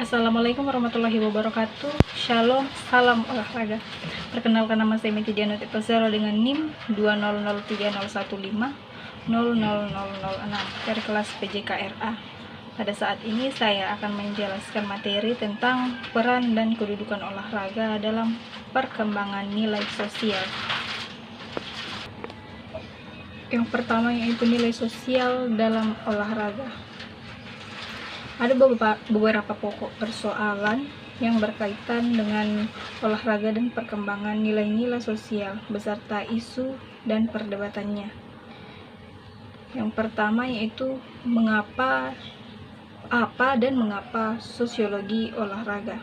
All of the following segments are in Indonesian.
Assalamualaikum warahmatullahi wabarakatuh. Shalom, salam olahraga. Perkenalkan, nama saya Meki Janut Epazero dengan NIM 2003015000006 dari kelas PJKRA. Pada saat ini saya akan menjelaskan materi tentang peran dan kedudukan olahraga dalam perkembangan nilai sosial. Yang pertama yaitu nilai sosial dalam olahraga. Ada beberapa pokok persoalan yang berkaitan dengan olahraga dan perkembangan nilai-nilai sosial beserta isu dan perdebatannya. Yang pertama yaitu mengapa sosiologi olahraga.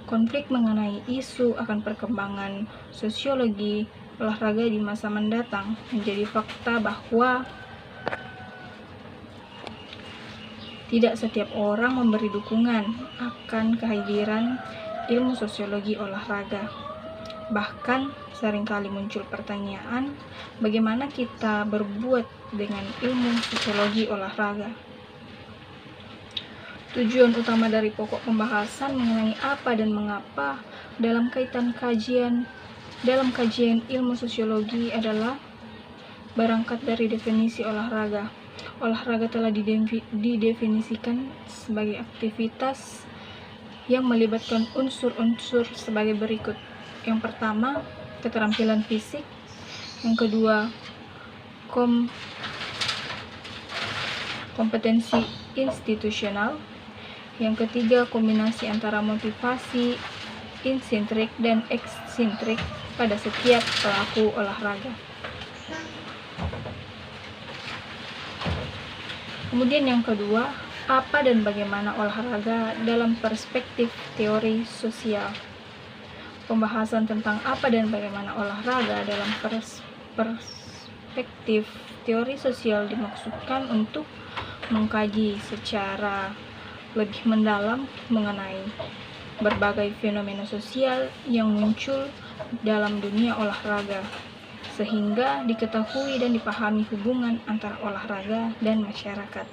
Konflik mengenai isu akan perkembangan sosiologi olahraga di masa mendatang menjadi fakta bahwa tidak setiap orang memberi dukungan akan kehadiran ilmu sosiologi olahraga. Bahkan seringkali muncul pertanyaan, bagaimana kita berbuat dengan ilmu sosiologi olahraga? Tujuan utama dari pokok pembahasan mengenai apa dan mengapa dalam kajian ilmu sosiologi adalah berangkat dari definisi olahraga. Olahraga telah didefinisikan sebagai aktivitas yang melibatkan unsur-unsur sebagai berikut. Yang pertama, keterampilan fisik. Yang kedua, kompetensi institusional. Yang ketiga, kombinasi antara motivasi insintrik dan eksintrik pada setiap pelaku olahraga. Kemudian yang kedua, apa dan bagaimana olahraga dalam perspektif teori sosial. Pembahasan tentang apa dan bagaimana olahraga dalam perspektif teori sosial dimaksudkan untuk mengkaji secara lebih mendalam mengenai berbagai fenomena sosial yang muncul dalam dunia olahraga, sehingga diketahui dan dipahami hubungan antara olahraga dan masyarakat.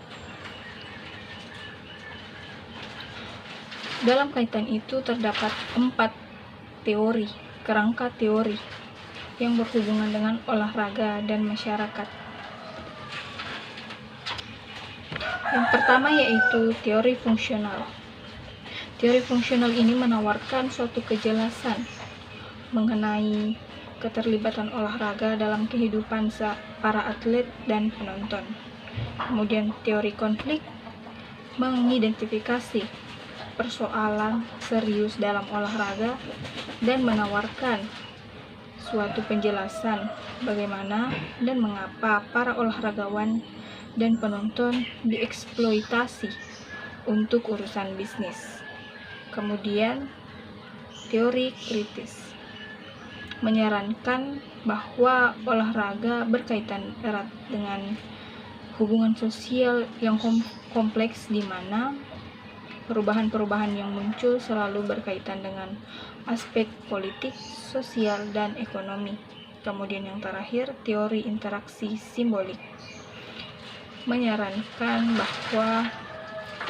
Dalam kaitan itu terdapat 4 kerangka teori yang berhubungan dengan olahraga dan masyarakat. Yang pertama yaitu teori fungsional. Teori fungsional ini menawarkan suatu kejelasan mengenai keterlibatan olahraga dalam kehidupan para atlet dan penonton. Kemudian teori konflik mengidentifikasi persoalan serius dalam olahraga dan menawarkan suatu penjelasan bagaimana dan mengapa para olahragawan dan penonton dieksploitasi untuk urusan bisnis. Kemudian teori kritis menyarankan bahwa olahraga berkaitan erat dengan hubungan sosial yang kompleks, di mana perubahan-perubahan yang muncul selalu berkaitan dengan aspek politik, sosial, dan ekonomi. Kemudian yang terakhir, teori interaksi simbolik menyarankan bahwa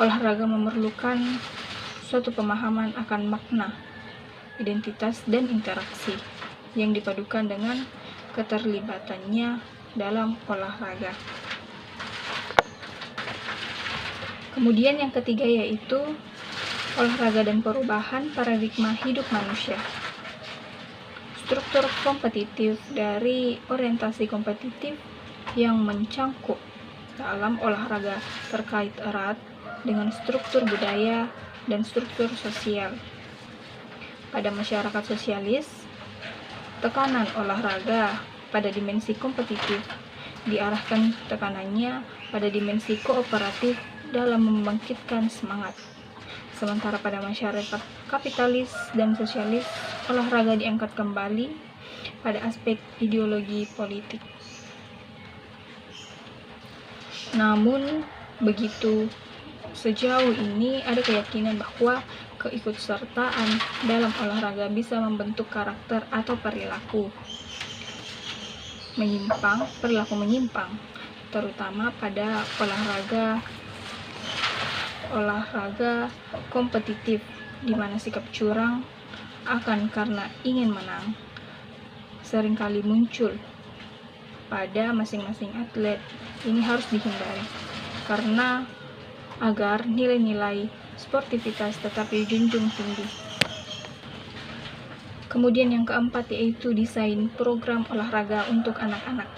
olahraga memerlukan suatu pemahaman akan makna, identitas, dan interaksi yang dipadukan dengan keterlibatannya dalam olahraga. Kemudian yang ketiga yaitu olahraga dan perubahan paradigma hidup manusia. Struktur kompetitif dari orientasi kompetitif yang mencangkup dalam olahraga terkait erat dengan struktur budaya dan struktur sosial. Pada masyarakat sosialis, tekanan olahraga pada dimensi kompetitif diarahkan tekanannya pada dimensi kooperatif dalam membangkitkan semangat. Sementara pada masyarakat kapitalis dan sosialis, olahraga diangkat kembali pada aspek ideologi politik. Namun begitu, sejauh ini ada keyakinan bahwa keikutsertaan dalam olahraga bisa membentuk karakter atau perilaku menyimpang, terutama pada berolahraga kompetitif, di mana sikap curang akan karena ingin menang seringkali muncul pada masing-masing atlet. Ini harus dihindari karena agar nilai-nilai sportivitas tetap dijunjung tinggi. Kemudian yang keempat yaitu desain program olahraga untuk anak-anak.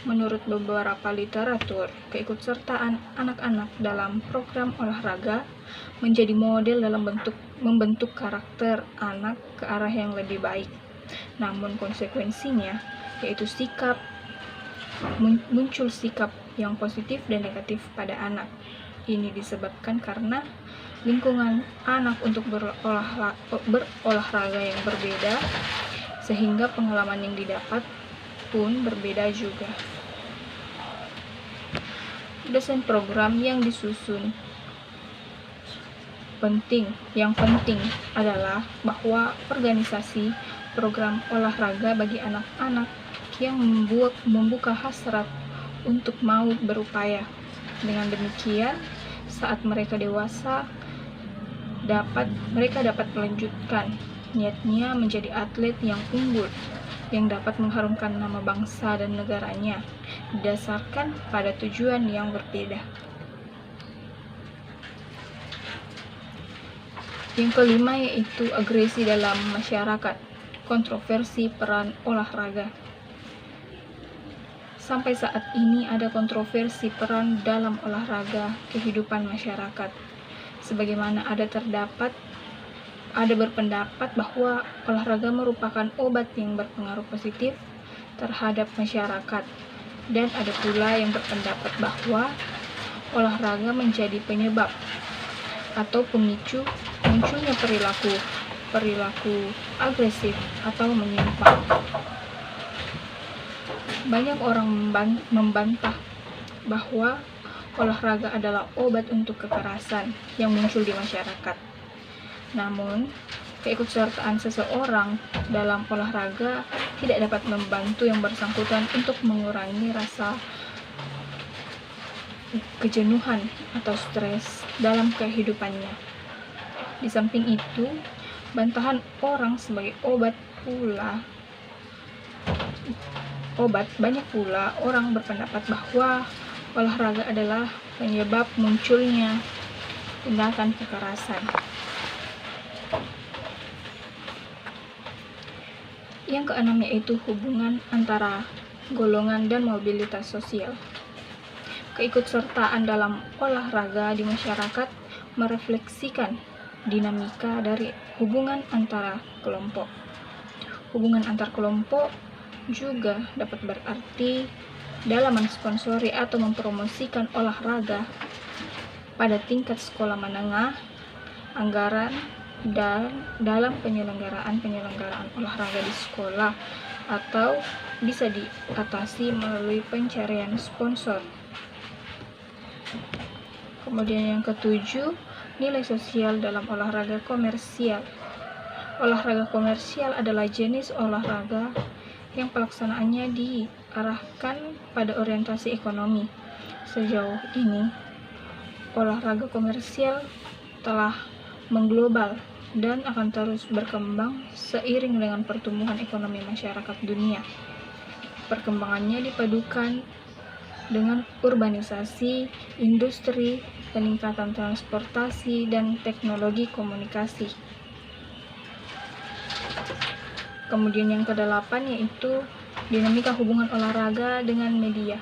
Menurut beberapa literatur, keikutsertaan anak-anak dalam program olahraga menjadi model dalam membentuk karakter anak ke arah yang lebih baik. Namun konsekuensinya yaitu muncul sikap yang positif dan negatif pada anak. Ini disebabkan karena lingkungan anak untuk berolahraga yang berbeda, sehingga pengalaman yang didapat pun berbeda juga. Desain program yang disusun yang penting adalah bahwa organisasi program olahraga bagi anak-anak yang membuka hasrat untuk mau berupaya. Dengan demikian, saat mereka dewasa, mereka dapat melanjutkan niatnya menjadi atlet yang unggul, yang dapat mengharumkan nama bangsa dan negaranya, didasarkan pada tujuan yang berbeda. Yang kelima yaitu agresi dalam masyarakat, kontroversi peran olahraga. Sampai saat ini ada kontroversi peran dalam olahraga kehidupan masyarakat. Sebagaimana ada berpendapat bahwa olahraga merupakan obat yang berpengaruh positif terhadap masyarakat, dan ada pula yang berpendapat bahwa olahraga menjadi penyebab atau pemicu munculnya perilaku agresif atau menyimpang. Banyak orang membantah bahwa olahraga adalah obat untuk kekerasan yang muncul di masyarakat. Namun, keikutsertaan seseorang dalam olahraga tidak dapat membantu yang bersangkutan untuk mengurangi rasa kejenuhan atau stres dalam kehidupannya. Di samping itu, bantahan orang sebagai obat, banyak pula orang berpendapat bahwa olahraga adalah penyebab munculnya tindakan kekerasan. Yang keenam yaitu hubungan antara golongan dan mobilitas sosial. Keikutsertaan dalam olahraga di masyarakat merefleksikan dinamika dari hubungan antara kelompok. Hubungan antar kelompok juga dapat berarti dalam mensponsori atau mempromosikan olahraga pada tingkat sekolah menengah, anggaran, dan dalam penyelenggaraan olahraga di sekolah, atau bisa diatasi melalui pencarian sponsor. Kemudian yang ketujuh, nilai sosial dalam olahraga komersial. Olahraga komersial adalah jenis olahraga yang pelaksanaannya diarahkan pada orientasi ekonomi. Sejauh ini, olahraga komersial telah mengglobal dan akan terus berkembang seiring dengan pertumbuhan ekonomi masyarakat dunia. Perkembangannya dipadukan dengan urbanisasi, industri, peningkatan transportasi, dan teknologi komunikasi. Kemudian yang kedelapan yaitu dinamika hubungan olahraga dengan media.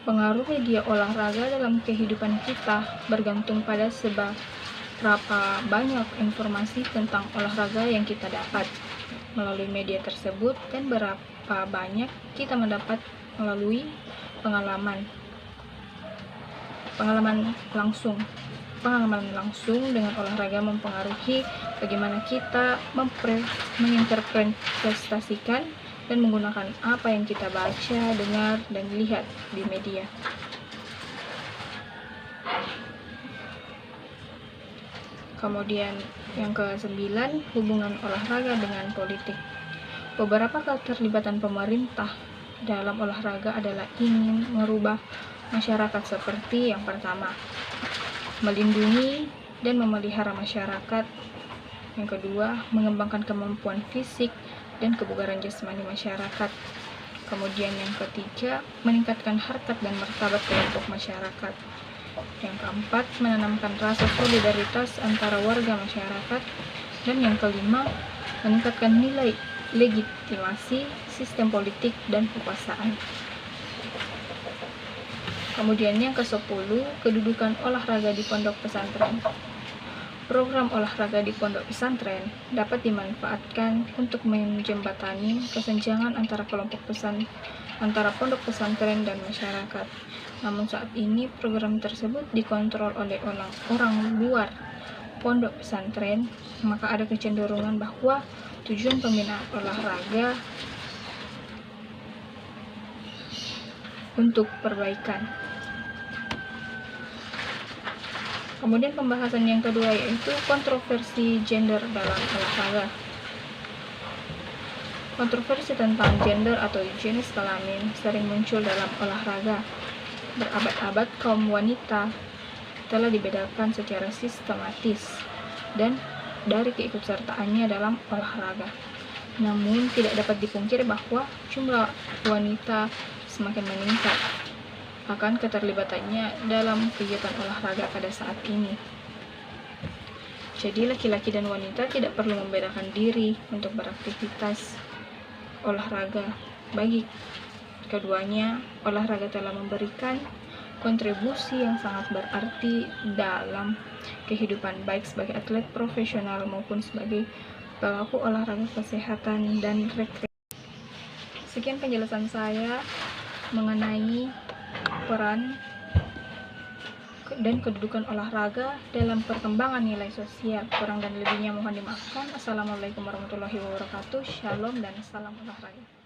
Pengaruh media olahraga dalam kehidupan kita bergantung pada seberapa banyak informasi tentang olahraga yang kita dapat melalui media tersebut, dan berapa banyak kita mendapat melalui pengalaman langsung dengan olahraga mempengaruhi bagaimana kita menginterpretasikan dan menggunakan apa yang kita baca, dengar, dan lihat di media. Kemudian yang ke-9, hubungan olahraga dengan politik. Beberapa keterlibatan pemerintah dalam olahraga adalah ingin merubah masyarakat seperti yang pertama, melindungi dan memelihara masyarakat. Yang kedua, mengembangkan kemampuan fisik dan kebugaran jasmani masyarakat. Kemudian yang ketiga, meningkatkan harkat dan martabat kelompok masyarakat. Yang keempat, menanamkan rasa solidaritas antara warga masyarakat. Dan yang kelima, meningkatkan nilai legitimasi sistem politik dan kekuasaan. Kemudian yang ke-10, kedudukan olahraga di pondok pesantren. Program olahraga di pondok pesantren dapat dimanfaatkan untuk menjembatani kesenjangan antara antara pondok pesantren dan masyarakat. Namun saat ini program tersebut dikontrol oleh orang luar pondok pesantren, maka ada kecenderungan bahwa tujuan pembinaan olahraga untuk perbaikan. Kemudian pembahasan yang kedua yaitu kontroversi gender dalam olahraga. Kontroversi tentang gender atau jenis kelamin sering muncul dalam olahraga. Berabad-abad kaum wanita telah dibedakan secara sistematis dan dari keikutsertaannya dalam olahraga. Namun tidak dapat dipungkiri bahwa jumlah wanita semakin meningkat akan keterlibatannya dalam kegiatan olahraga pada saat ini. Jadi laki-laki dan wanita tidak perlu membedakan diri untuk beraktivitas olahraga. Bagi keduanya, olahraga telah memberikan kontribusi yang sangat berarti dalam kehidupan baik sebagai atlet profesional maupun sebagai pelaku olahraga kesehatan dan rekreasi. Sekian penjelasan saya mengenai peran dan kedudukan olahraga dalam perkembangan nilai sosial. Kurang dan lebihnya mohon dimaafkan. Assalamualaikum warahmatullahi wabarakatuh. Shalom dan salam olahraga.